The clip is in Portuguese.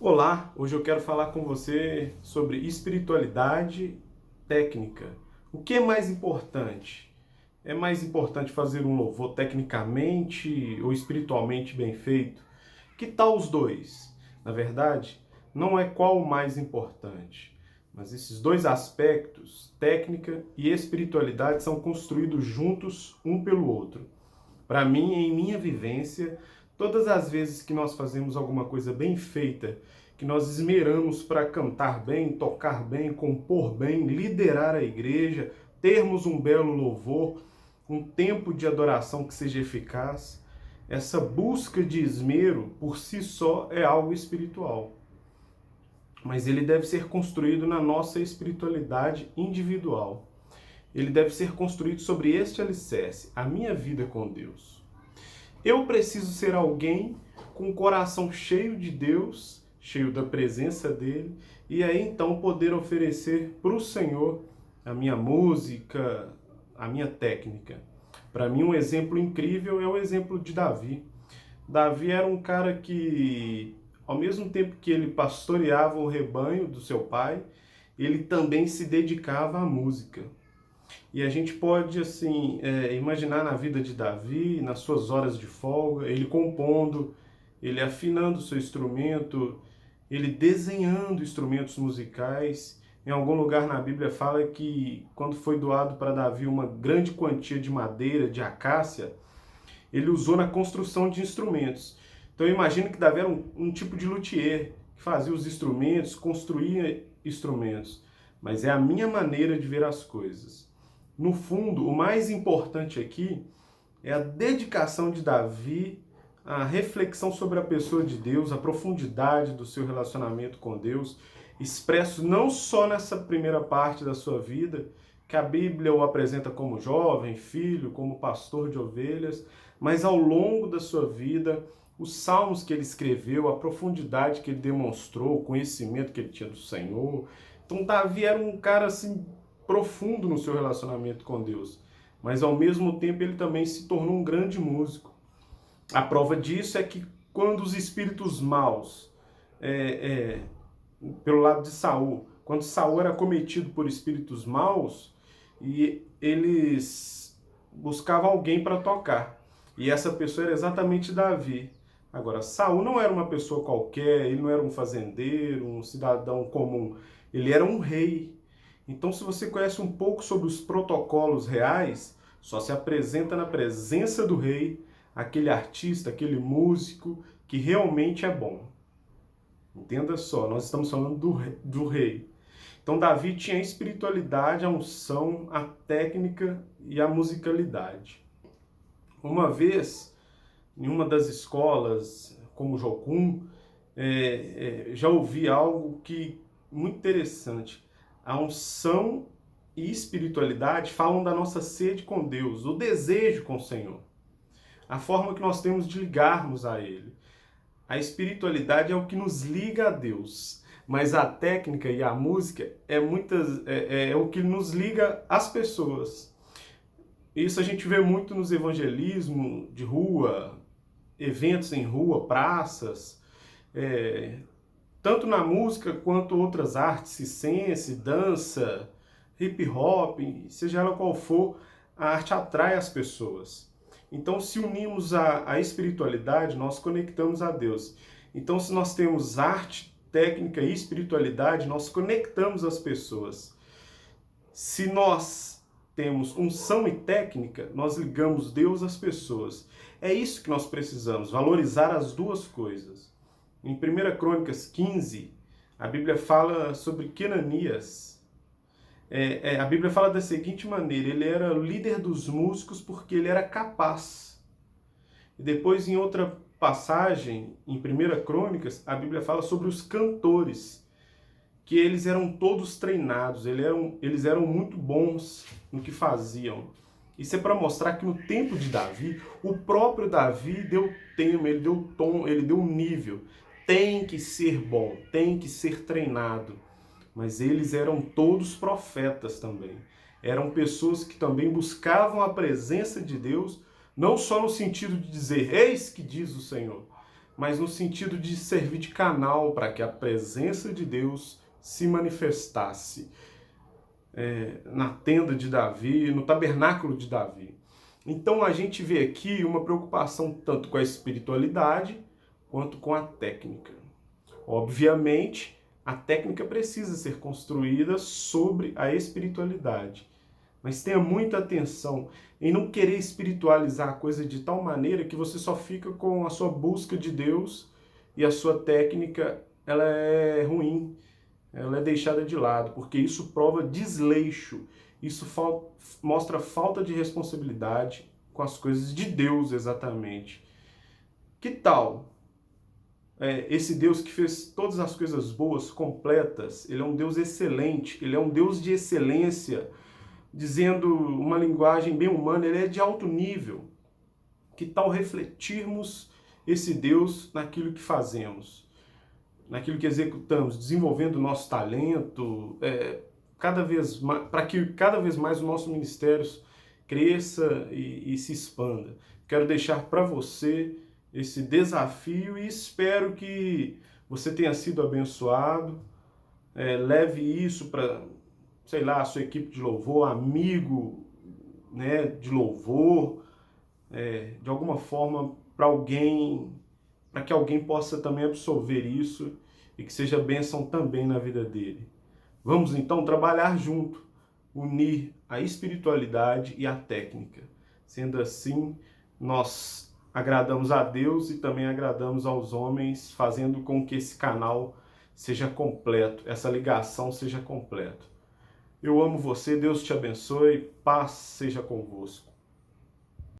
Olá, hoje eu quero falar com você sobre espiritualidade técnica. O que é mais importante? É mais importante fazer um louvor tecnicamente ou espiritualmente bem feito? Que tal os dois? Na verdade, não é qual o mais importante, mas esses dois aspectos, técnica e espiritualidade, são construídos juntos um pelo outro. Para mim, em minha vivência, todas as vezes que nós fazemos alguma coisa bem feita, que nós esmeramos para cantar bem, tocar bem, compor bem, liderar a igreja, termos um belo louvor, um tempo de adoração que seja eficaz, essa busca de esmero por si só é algo espiritual. Mas ele deve ser construído na nossa espiritualidade individual. Ele deve ser construído sobre este alicerce, a minha vida com Deus. Eu preciso ser alguém com o coração cheio de Deus, cheio da presença dele, e aí então poder oferecer para o Senhor a minha música, a minha técnica. Para mim, um exemplo incrível é o exemplo de Davi. Davi era um cara que, ao mesmo tempo que ele pastoreava o rebanho do seu pai, ele também se dedicava à música. E a gente pode, assim, imaginar na vida de Davi, nas suas horas de folga, ele compondo, ele afinando o seu instrumento, ele desenhando instrumentos musicais. Em algum lugar na Bíblia fala que quando foi doado para Davi uma grande quantia de madeira, de acácia, ele usou na construção de instrumentos. Então eu imagino que Davi era um tipo de luthier, que fazia os instrumentos, construía instrumentos. Mas é a minha maneira de ver as coisas. No fundo, o mais importante aqui é a dedicação de Davi à reflexão sobre a pessoa de Deus, a profundidade do seu relacionamento com Deus, expresso não só nessa primeira parte da sua vida, que a Bíblia o apresenta como jovem, filho, como pastor de ovelhas, mas ao longo da sua vida, os salmos que ele escreveu, a profundidade que ele demonstrou, o conhecimento que ele tinha do Senhor. Então, Davi era um cara assim profundo no seu relacionamento com Deus, mas ao mesmo tempo ele também se tornou um grande músico. A prova disso é que quando os espíritos maus, pelo lado de Saul, quando Saul era cometido por espíritos maus, e eles buscavam alguém para tocar, e essa pessoa era exatamente Davi. Agora, Saul não era uma pessoa qualquer, ele não era um fazendeiro, um cidadão comum, ele era um rei. Então, se você conhece um pouco sobre os protocolos reais, só se apresenta na presença do rei aquele artista, aquele músico que realmente é bom. Entenda só, nós estamos falando do rei. Então, Davi tinha a espiritualidade, a unção, a técnica e a musicalidade. Uma vez, em uma das escolas, como Jocum, já ouvi algo que muito interessante. A unção e espiritualidade falam da nossa sede com Deus, o desejo com o Senhor, a forma que nós temos de ligarmos a Ele. A espiritualidade é o que nos liga a Deus, mas a técnica e a música é o que nos liga às pessoas. Isso a gente vê muito nos evangelismos de rua, eventos em rua, praças, tanto na música quanto outras artes, circense, dança, hip hop, seja ela qual for, a arte atrai as pessoas. Então, se unimos a espiritualidade, nós conectamos a Deus. Então, se nós temos arte, técnica e espiritualidade, nós conectamos as pessoas. Se nós temos unção e técnica, nós ligamos Deus às pessoas. É isso que nós precisamos, valorizar as duas coisas. Em 1 Crônicas 15, a Bíblia fala sobre Quenanias. A Bíblia fala da seguinte maneira: ele era o líder dos músicos porque ele era capaz. E depois, em outra passagem, em 1 Crônicas, a Bíblia fala sobre os cantores, que eles eram todos treinados, eles eram muito bons no que faziam. Isso é para mostrar que no tempo de Davi, o próprio Davi deu tema, ele deu tom, ele deu nível. Tem que ser bom, tem que ser treinado. Mas eles eram todos profetas também. Eram pessoas que também buscavam a presença de Deus, não só no sentido de dizer, eis que diz o Senhor, mas no sentido de servir de canal para que a presença de Deus se manifestasse na tenda de Davi, no tabernáculo de Davi. Então a gente vê aqui uma preocupação tanto com a espiritualidade quanto com a técnica. Obviamente, a técnica precisa ser construída sobre a espiritualidade. Mas tenha muita atenção em não querer espiritualizar a coisa de tal maneira que você só fica com a sua busca de Deus e a sua técnica ela é ruim, ela é deixada de lado, porque isso prova desleixo, isso mostra falta de responsabilidade com as coisas de Deus exatamente. Que tal? Esse Deus que fez todas as coisas boas, completas, ele é um Deus excelente, ele é um Deus de excelência, dizendo uma linguagem bem humana, ele é de alto nível. Que tal refletirmos esse Deus naquilo que fazemos, naquilo que executamos, desenvolvendo o nosso talento, para que cada vez mais o nosso ministério cresça e se expanda. Quero deixar para você esse desafio e espero que você tenha sido abençoado. Leve isso para, sei lá, a sua equipe de louvor, amigo, né, de louvor, de alguma forma para que alguém possa também absorver isso e que seja bênção também na vida dele. Vamos então trabalhar junto, unir a espiritualidade e a técnica. Sendo assim, nós agradamos a Deus e também agradamos aos homens, fazendo com que esse canal seja completo, essa ligação seja completa. Eu amo você, Deus te abençoe, paz seja convosco.